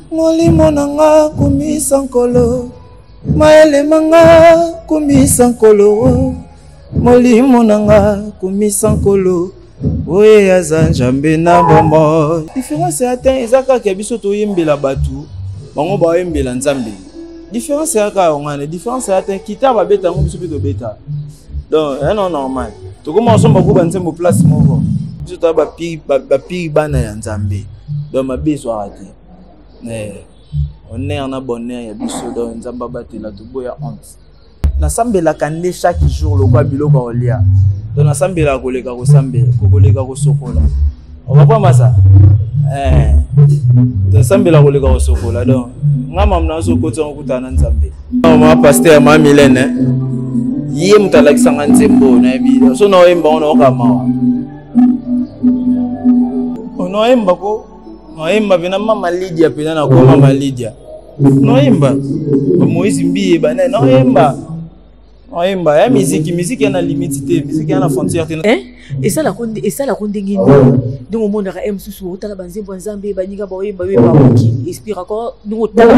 Molimo nanga kumisa nkolo maele manga kumisa nkolo molimo nanga kumisa nkolo oye aza Nzambe na bombo. Différence atteint ezaka ke biso to yembela batu bango ba yembela Nzambe. Différence aka ngane différence atteint kita ba beta ngo biso to beta. Donc non normal. To comment somba ko ba Nzambe place moko. Biso to ba pi bana ya Nzambe. Donc ma biso arrêté. On est en abonné ya biso donc Nzamba batela to boya honte. Na sambela kande chaque jour le kwa biloko olia. Donc na sambela koleka ko sambela ko koleka ko sokola. On va pas masa. Donc sambela koleka ko sokola donc ngama mna so kotsa ngutana Nzambe. Ma pasteur ma Milene. Yé mutala kisanga Nzembo na bi. So no yemba ono kama. Ono yemba ko noimba vina mama Lydia pena na kwa mama Lydia. Noimba. Moïse mbiye bana noimba. Noimba ya musique na limite, musique na frontière. Et ça la konde ngini. Donc au monde ra msusu otala banzembo Nzambe baninga boyemba we baoki. Inspire encore nous otala.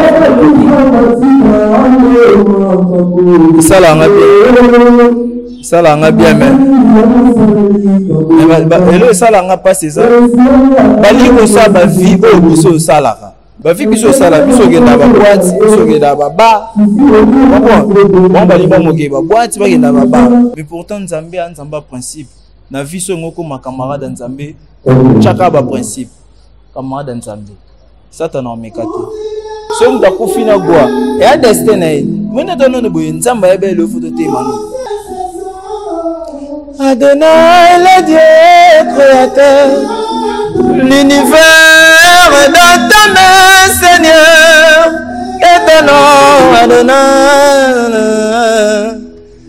Ça la nga bien mais hello ça la nga pas c'est ça bali ko sa ba vie o biso salaka ba vie biso sala biso genda ba boîte biso genda ba ba bon bali ba moke ba boîte ba genda ba ba mais pourtant Nzamba principe na vie so ngoko ma camarade Nzambe chaka ba principe camarade Nzambe ça t'en en mekate so nda ko fina gwa et destin na mona dono boye Nzamba ebe le photo te manu. Adonai le Dieu créateur, l'univers est dans ta main, Seigneur, et ton nom, Adonai.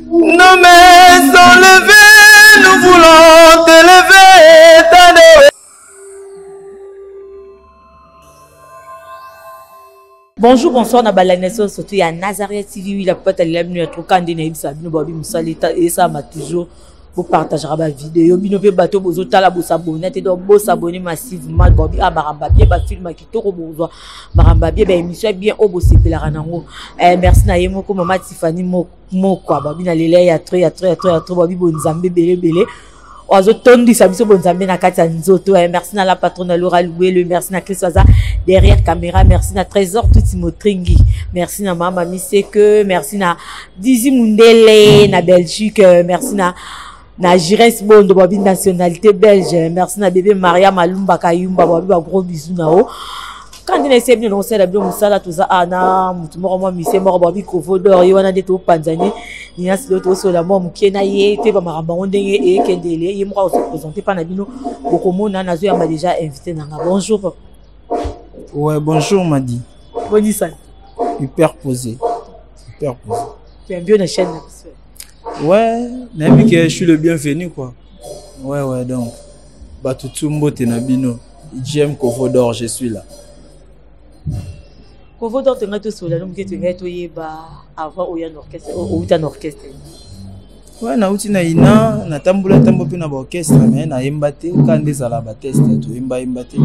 Nos mains sont levées, nous voulons t'élever, t'adorer. Bonjour, bonsoir, na balanesso surtout il y a Nazareth TV, la papa t'a l'aime notre candidat na ibsa bino babi musalita et ça m'a toujours vous partagera ma vidéo bino pe bateau bozo tala bo s'abonner te donc bo s'abonner massivement babi a maramba bien ba film kitoko bozo maramba bien ba émission bien o bo sepela ranango merci na yemo ko mama Tiffany mo kwa babi na lele ya trop babi bo Nzambe belé ozo tondi sa biso bo Nzambe na kati ya nzoto merci na la patronne Laura Loué merci na Christoisa derrière caméra merci na Trésor Tuti Motringi merci na mama Miseke merci na Dizi Mundele na Belgique merci na Jires Bondo babi nationalité belge merci na bébé Maria Malumba Kayumba babi ba gros bisous na o quand on essaie de lancer la bio musala tout ça ana mutu moko mo mise moko babi Kovo d'or yo wana deto panzani ni asi l'autre so la mo mukena ye te ba maramba ndenge e kendele ye mo se présenter pa na bino bokomona nazo ya déjà invité nanga bonjour. Ouais, bonjour Madi. Bonjour ça. Hyper posé. Tu es bien la chaîne. Ouais, n'aime que je suis le bienvenu quoi. Ouais donc. Batutumbo tenabino. J'aime Kovo d'or, je suis là. Kovo d'or tenga to sola donc tu ngai to yeba avant au yan orchestre au tan orchestre. Ouais, na uti na ina na tambula tambo pe na ba orchestre mais na yembate quand des ala ba test to yembate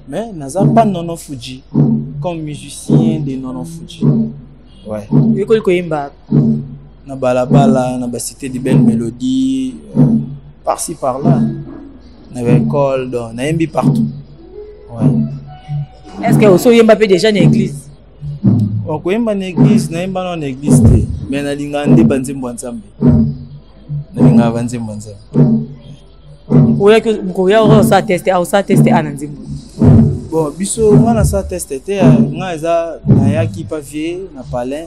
mais naza pas nono Fuji comme musicien de nono Fuji. Ouais. École ko yemba na balabala na ba cité de belles mélodies par-ci par-là. Na ba école donc na yembi partout. Ouais. Est-ce que aussi yemba pe déjà na église? O ko yemba na église na yemba na église te mais na lingande banzembo Nzambe. Na banzembo Nzambe. Oya que mkoya o sa tester ana Nzembo. Bon, biso ngana sa tester te nga eza na yaki pa vie na palin.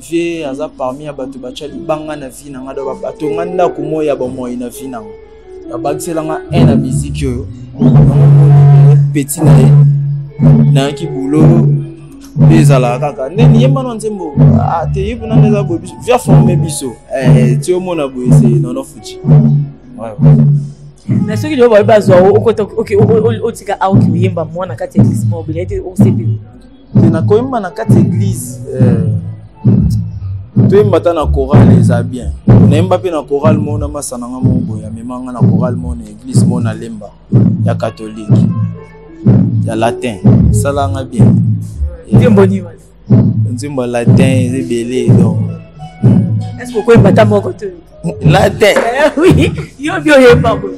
Vie aza parmi abatu bachali banga na vie na nga do bato nganda ko moya ba moyi na vie na. Ya bagisela nga na musique yo. Petit na ki boulot bezala kaka neni yemba no Nzembo te yibu na neza bo biso via former biso ti o mona bo ese nono Fuji. Ouais. Na soki lo ba zo OK otika au ki yemba mwana kati église mobile ete o sepi. Na ko yemba na kati église to yemba ta na chorale eza bien. Na yemba pe na chorale mona masana nga mo boya memanga na chorale mona église mona lemba ya catholique. ya latin salanga bien Nzemboni wala nzembo latin c'est belé donc est-ce que vous pouvez moko te latin oui yo bio yeba ko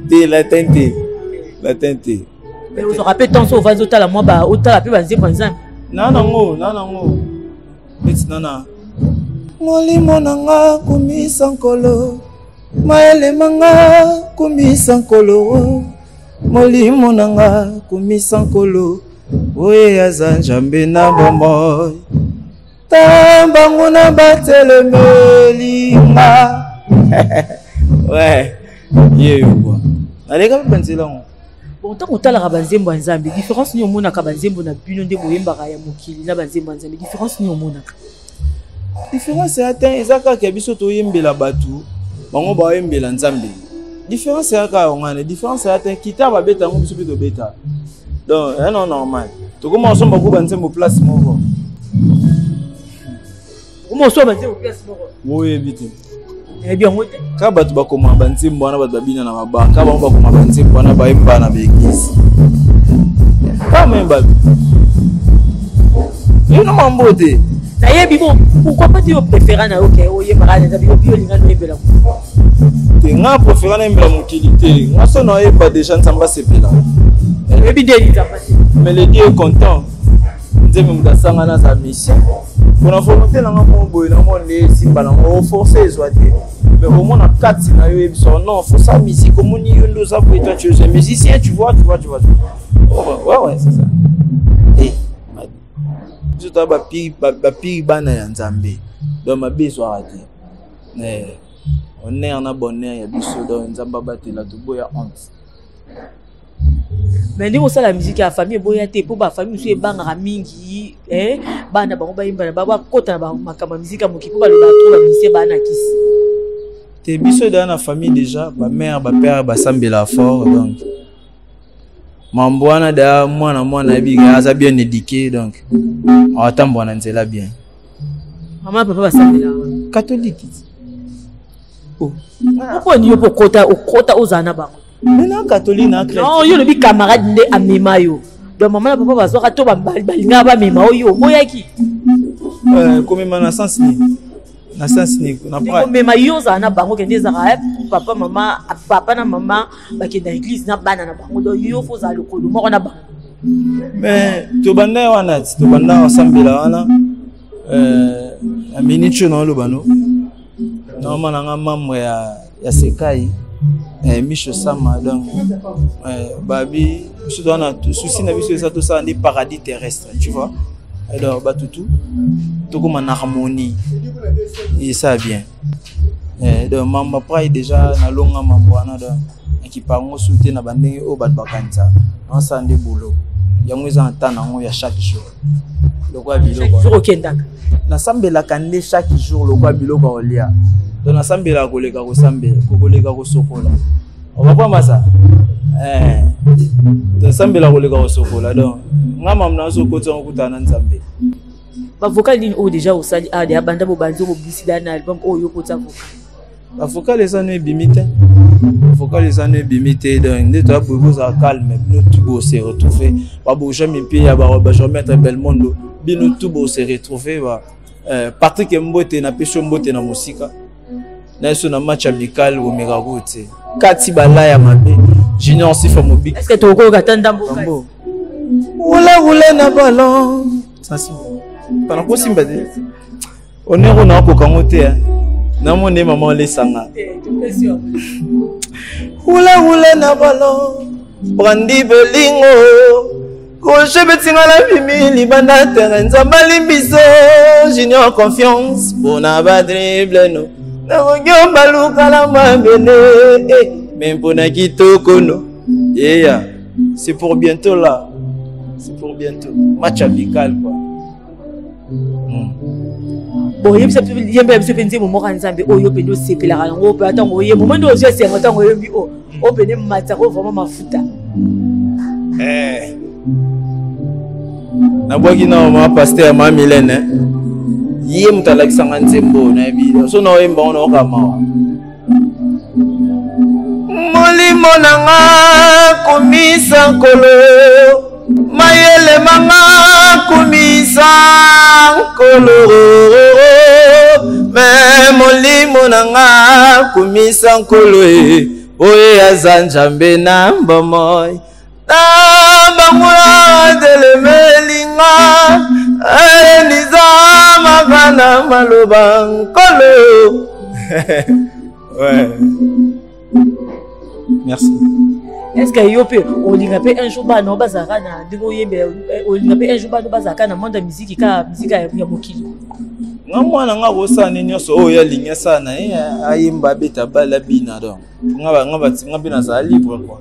te latin te mais vous rappelez tant so vazo tala moi ba otala pe banzembo nzambe nanango it's nana molimo nanga kumisa nkolo maele manga kumisa nkolo molimo nanga kumisa nkolo oye aza nzambe na bomoi tambango na batelemelinga ouais yeyo kwa naleka mpenzilango Pourtant, on a la banzembo nzambe. Différence ni omona ka banzembo na bino nde boyembaka ya mokili na banzembo nzambe. Différence ni omona. Différence atteint ezaka ke biso to yembela batu. Bango ba yembela nzambe. Différence aka ngane. Différence atteint kita ba beta ngo biso bito beta. Donc, non normal. To comment on somba ko banzembo place moko. Comment on somba banzembo place moko. Oui, vite. Eh bien, on ka batu bakoma banzembo wana batu babina na mabanga ba bakoma banzembo wana ba yemba na beglise pas même batu yo no mambote na yebi bon pourquoi pas dire préférant na OK o yemba na bio bio linga no yembela te nga préférant na yembela mokilité nga so na yeba déjà nzamba sepela yebi deli nzamba mais le Dieu est content nzembe mudasanga na sa mission pour la volonté na ngo boy na ngo ne simba na ngo forcer zoité mais au moins, on a 4 scénarios. Non, il faut ça, musique. Comme on dit, toi, tu es musicien, tu vois. Ouais, c'est ça. Et, je dois pas pire bana ya nzambe. Donc, ma bise soit ratée. Mais, on est en abonné, il y a des choses dans nzamba batté la tout boya honte. Mais nous ça la musique à famille boya te pour ba famille so e banga mingi bana bango ba yimba ba kota ba makama musique à moki pour ba le ba trop ba musicien bana kisi. T'es biso dans la famille déjà, ma mère, ma père, ma sambela fort donc. Mamboana da mwana biga aza bien éduqué donc. Attends bona nzela bien. Maman papa ba sambela. Catholique. Oh. Pourquoi ni yo pokota okota ozana ba? Maintenant catholique na chrétien. Non, yo le bi camarade nde amema yo. Donc maman na papa ba zo ka to ba balinga ba mema yo boyaki. Comme na sens ni. Na sens ni na pas mais mayoza na bango kende za papa na maman ba ke dans l'église na bana na bango do yo faut za lokolo moko na bango mais to banda ensemble wana a minicho na lobano normalement nga membre ya Sekai Micho Sama donc babi biso dona souci na biso ça tout ça des paradis terrestres tu vois. Alors, Batutu, tout comme en harmonie, et ça bien. Donc, maman praille déjà na longa mamboana donc qui parle souté na bandé au bad bakanta. On s'en des boulot. Yango ils entendent en ya chaque jour. Le quoi bilo quoi. Jour okendaka. Na sambela kande chaque jour le quoi bilo kwa olia. Donc na sambela kolega ko sambe, ko kolega ko sokola. On va pas ça. Donc sambela kolega ko sokola donc. Ngama mnazo kota ngukutana nzambe. Ba vocal ni o déjà osali a de abanda bo banzo bo bisida na album o yo kota vocal. Ba vocal les années bimite. Vocal les années bimite donc nde to bobo za calme nous tout beau se retrouver. Ba bo jamais pied ba jamais très bel monde. Bino tout beau se retrouver ba Patrick Mbote na pesho Mbote na musika. Na so na match amical au Miragote. Kati balaya mabe. Junior Sifa Mobik. Est-ce que tu ko gatanda mboka? Oula na ballon. Ça c'est bon. Pendant quoi simba de. On est on a encore côté hein. Na mon maman les sanga. Oula na ballon. Brandi belingo. Ko je betinga la bimi libanda terrain zambali biso. Junior confiance pour na ba dribble no. Na ngyo baluka la mabene. Même pour na kitoko no. Yeah. C'est pour bientôt là. C'est pour bientôt. Match amical quoi. Bon, yembe biso penzi mo moka nzambe oyo pendo sepela kana ngo pe atango ye moment do je senga tango yembi o pene matsa ko vraiment mafuta. Na bogi na ma pasteur ma Milene. Ye mutala kisanga nzembo na bi. So na yemba ona okama. Moli molimo nanga kumisa nkolo mayele manga kumisa nkolo me molimo nanga kumisa nkolo oye azanjambe na mbomoy bangula telemelinga niza magana maloba nkolo. Ouais. Merci. Est-ce que yo pe olinga pe un jour ba no bazaka na ndingo yembe olinga pe un jour ba no bazaka na monde musique ka musique ya mokili nga mwana nga kosana nyonso oyo alinga sana ayimba beta bala bina donc nga batinga bina za libre quoi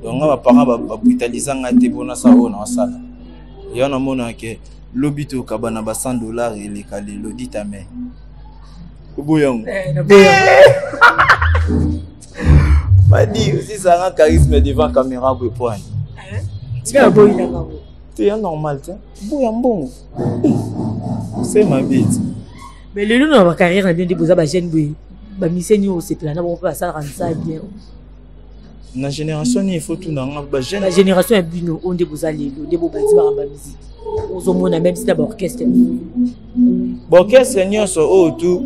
donc nga parents ba brutaliser nga te bona sa ona osala yo na mona ke lobito kabana ba $100 et les calé lodita mais boyang Madi aussi ça a un charisme devant caméra pour point. Tu es bon d'accord. Tu es normal tu. Bon. C'est ma bête. Mais le long de ma carrière, on a bien déposé ma chaîne boy. Ba miseni au c'est plan on peut ça rendre ça bien. Na génération il faut tout na ba jeune. La génération est bino on déposé les débo bati ba musique. Ozomona même si d'abord orchestre. Orchestre nyonso o tout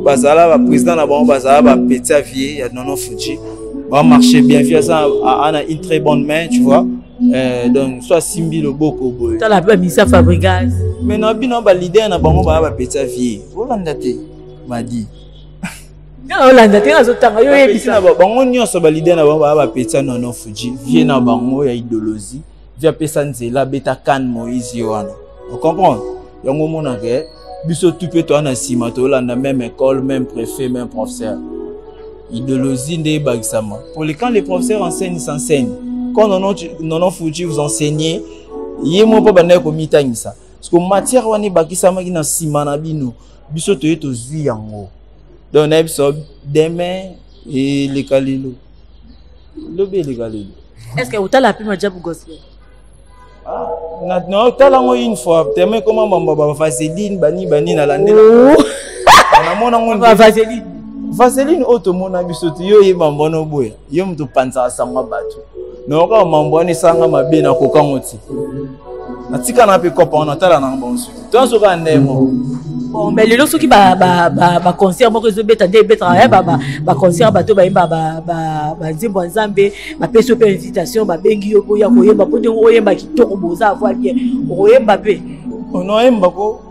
bazala ba président na ba bazala ba petit vieux ya Nono Fuji. Va marcher bien via ça a une très bonne main tu vois donc soit Simbi le boko boy tu la pas mis ça Fabregas mais na bino ba leader na bango ba petit vie Holanda te madi na Holanda te azotanga yo yebisa bango nyonso ba leader na bango ba petit Nono Fuji vie na bango ya idéologie via pesa nzela beta kan Moïse Yohana vous comprenez yango mona ke biso tout peut toi na sima to Holanda même école même préfet même professeur idéologie de bagisama. Pour les quand les professeurs enseignent, ils s'enseignent. Quand non Fuji vous enseignez, yé mo pas bana ko mitani ça. Parce que matière wani bagisama ki na simana bino, biso to yeto zui yango. Donc na biso demain et les kalilo. Lobé les kalilo. Est-ce que autant la pima jabu gospel? Ah, non, talango une fois, demain comment bamba vaseline bani na lande. Na mona ngonde vaseline. Vaseline auto mona bisoto yo yeba mbono boya yo mtu panza sanga batu noka mambone sanga mabe na kokangoti natika na pe kopa on atala na bonsu tonso ka ndemo bon mais lelo soki ba concert moko zo beta de beta ba concert bato ba yemba ba nzimbo nzambe ba peso pe invitation ba bengi yo boya koyemba po de oyemba kitoko boza avoir bien oyemba pe ono yemba ko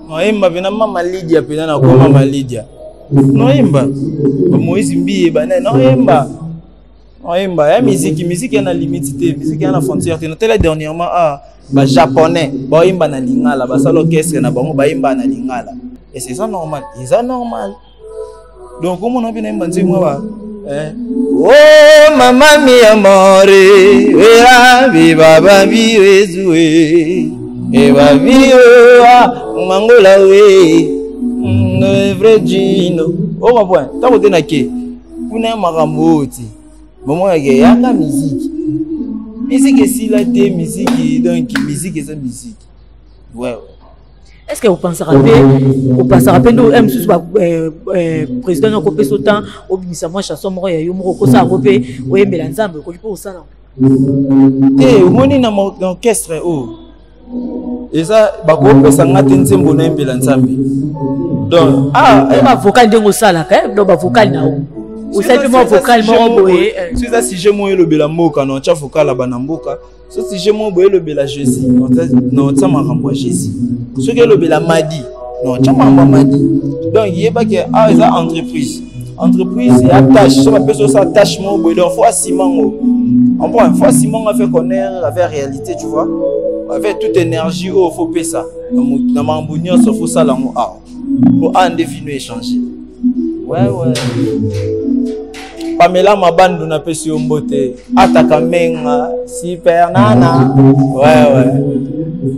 no yemba bina mama Lydia pe na ko mama Lydia Noemba, Moïse Mbiye bana Noemba, Noemba. Ya musique na limité, musique na frontière. Tu notais dernièrement ba japonais, ba imba na lingala, ba salo orchestre na bango ba imba na lingala. Et c'est ça normal, c'est ça normal. Donc comment on a bien imba nzimwa ba oh mama mi amore, wea viva babi wezue, e babi mangola we. Vrai Gino. Oh ma point. T'as voté na ke. Kuna maramoti. Maman ya ka musique. Musique est si la té musique donc musique c'est musique. Ouais. Est-ce que vous pensez rappeler nous aime sous président na kopé sautant au binisa moi chanson moko ya yo moko ko sa kopé oyembela nzambe ko lipo osala. Moni na orchestre et ça bako pesa ngati nzembo na mbela nzambe. Donc ma vocal de ngosala ka do ba vocal na o simplement vocal mo boye si ça si je mo le bela moka non cha vocal ba na mboka so si je mo boye le bela Jésus non ça ma rambo Jésus ce que le bela madi non cha ma madi donc yeba ke eza entreprise et attache ça peut ça attache mo boye donc fois Simon en point fois Simon a fait connaître la vraie réalité tu vois avec toute énergie il faut payer ça dans ma bounion ça faut ça là pour en définir échanger. Ouais. Pamela Mabandu na pesi ombote. Ataka menga super nana. Ouais.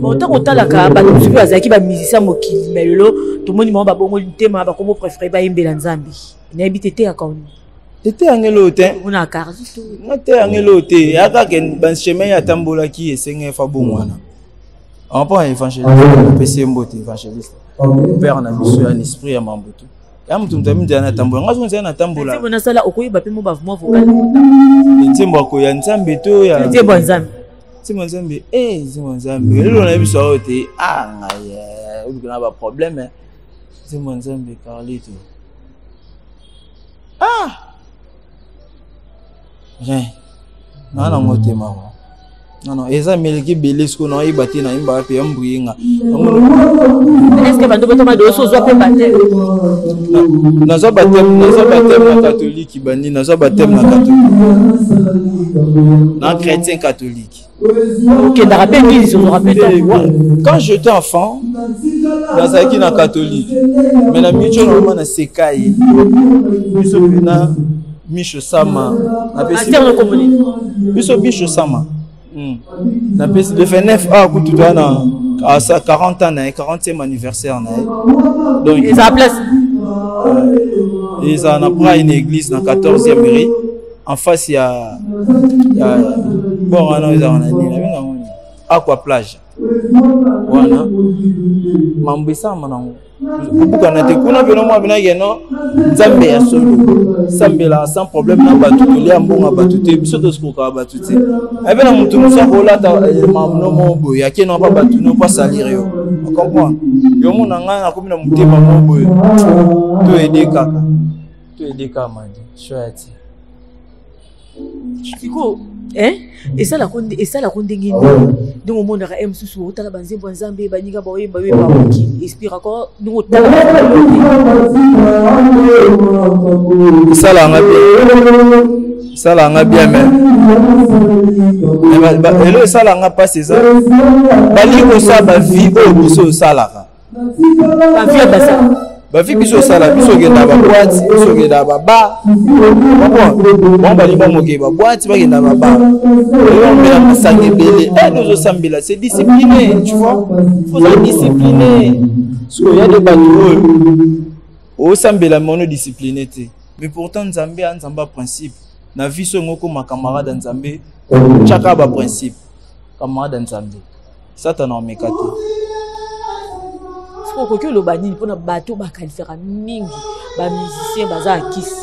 Autant otalaka ba lusubi azaki ba musicien mokili mais lelo tout monde mo ba bongo ntema ba komo préféré ba yembela nzambi. Na habité à Kaoni. Tete angelo te. On a carito. Tete angelo te. Aka ken ban chemin ya tambola ki esenge fa bongwana. En point évangéliste, pesi ombote évangéliste. Père na biso ya l'esprit ya mambutu. ya mutu mutami na tambola ngazo nzana na tambola c'est bon sala okoyeba pe mo bavement vocal nzembo ko ya nzambe to ya nzembo nzambe nzembo nzambe nzembo nzambe lelo na biso ote ngaya ubikana ba problème nzembo nzambe Carlito nana motema ko non eza meleki belesko na ibati na imba pe yambuyinga est-ce que bando botoma do so zo pe baptême nazo baptême na catholique bani nazo baptême na catholique na chrétien catholique. OK, da rappel qui se rappelle quand j'étais enfant nazaki na catholique mais na micho normalement na sekai biso na Micho Sama na pesi biso Micho Sama na pesi le 29 kutu na à sa 40 ans na 40e anniversaire na donc ils en place ils en a une église na 14e rue en face il y a bon non ils en a ni aqua plage wana mambisa manango bukana te kuna bino mwa bina yeno nzambe ya solo sambela sans problème na batu tolia mbonga batu te biso to skoka batu te abena mutu musa kolata mamno mobo ya keno pa batu no pa salir yo comprends yo mona nga na komina mutema mobo to edeka mandi chouette Chico et ça la ndenge donc au monde ra msusu otala banzembo nzambe baninga ba oyeba we ba oki inspire encore donc otala ça nga bien même elo ça nga pas c'est ça bali ko sa ba vie o biso salaka ba vie basa ba fi biso sala biso genda ba boîte biso genda ba ba bon bali ba moke ba boîte ba genda ba ba on met la sangue belé nous sambila c'est discipliné tu vois faut être discipliné parce qu'il y a des bateaux au sambila mono discipliné te mais pourtant nzambe nzamba principe na vie so ngoko ma camarade nzambe chaka ba principe camarade nzambe satan en mekate faut que le bani pour na bateau ba qualifiera mingi ba musicien baza kiss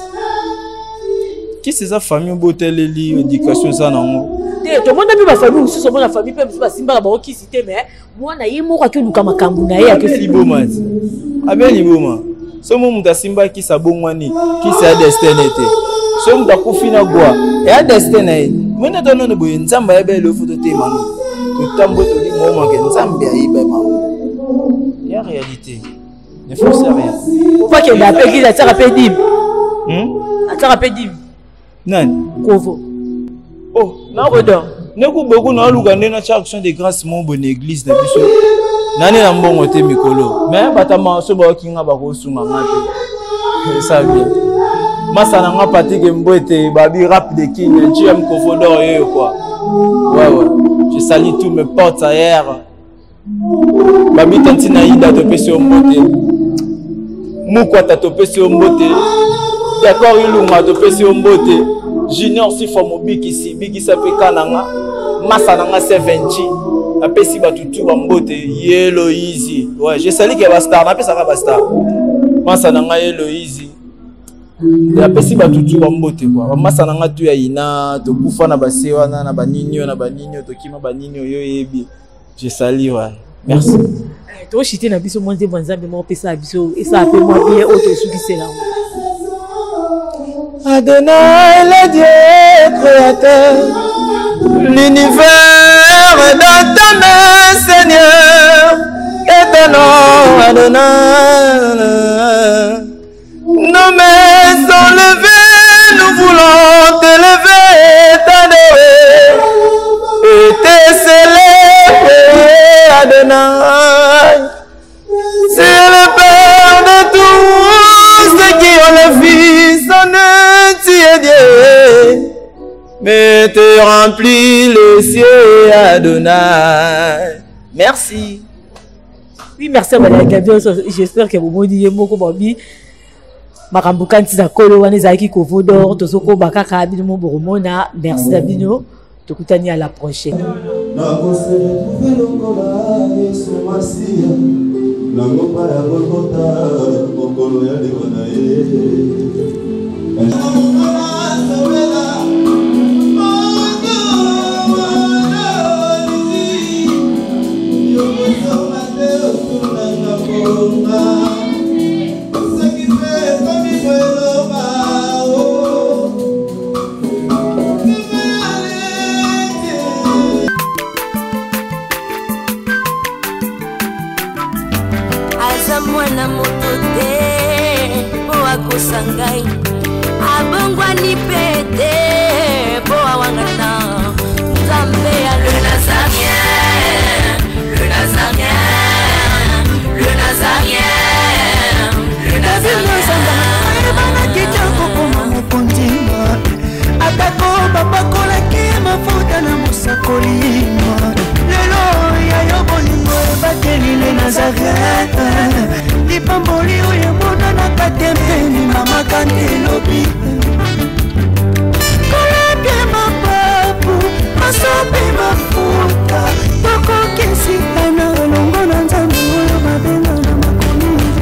qui c'est sa famille boteleli éducation ça non te to monde bi ba famille sous mon famille pe ba simba ba kiss te mais moi na yimo kwa luka makambu na ye ke liboma abeli liboma so mo muta simba ki sa bongwani ki sa destin te so muta kufina gwa e destin na mona to no boye nzamba ya bele foto te manu to tambo to di mo ma ke nzamba ya ibe ma la réalité ne force rien faut pas qu'il appelle qui ça rappelle dim ça rappelle dim nan kovo oh na rodon ne ku beaucoup na luka ndena chaque action de grâce mon bonne église na biso nani na mbongo te mikolo mais batama so ba kinga ba ko sunga ngate ça bien masana nga patike mbote babi rap de king GM kovo d'or yo quoi ouais je salue tous mes potes ailleurs babi tantina ida to pesi ombote mukwata to pesi ombote d'accord ilunga to pesi ombote junior si fomobiki si bigi sa pe kananga masa nanga 70 apesi batutu bambote yelo easy ouais je salue que ba star na pesa ka ba star masa nanga yelo easy ya pesi batutu bambote quoi masa nanga tu ya ina to kufa na basewa na banini to kima banini yo yebi je salue ouais merci. Toi, je suis un abisso, moi, je suis un abisso, et ça a fait moi bien autre chose qui c'est là. Adonai, le Dieu créateur, l'univers est dans ta main, Seigneur, et ton nom, Adonai. Nos mains sont levées, nous voulons t'élever, t'adorer, et te célébrer. Adonai, c'est le Père de tous ceux qui ont le Fils en eux, tu es Dieu, mais te remplis les cieux, Adonai. Merci. Oui, merci, Madame Gabriel. J'espère que vous m'avez dit beaucoup, Bobby. Makambukan Tizakolo, Wanezaki Kovodor, Tosoko Bakaka, Abino Boromona. Merci, Abino. Tokutani à la prochaine. mokolo ya lekona ye mwana moto te po akosangai abongwani pete po awangana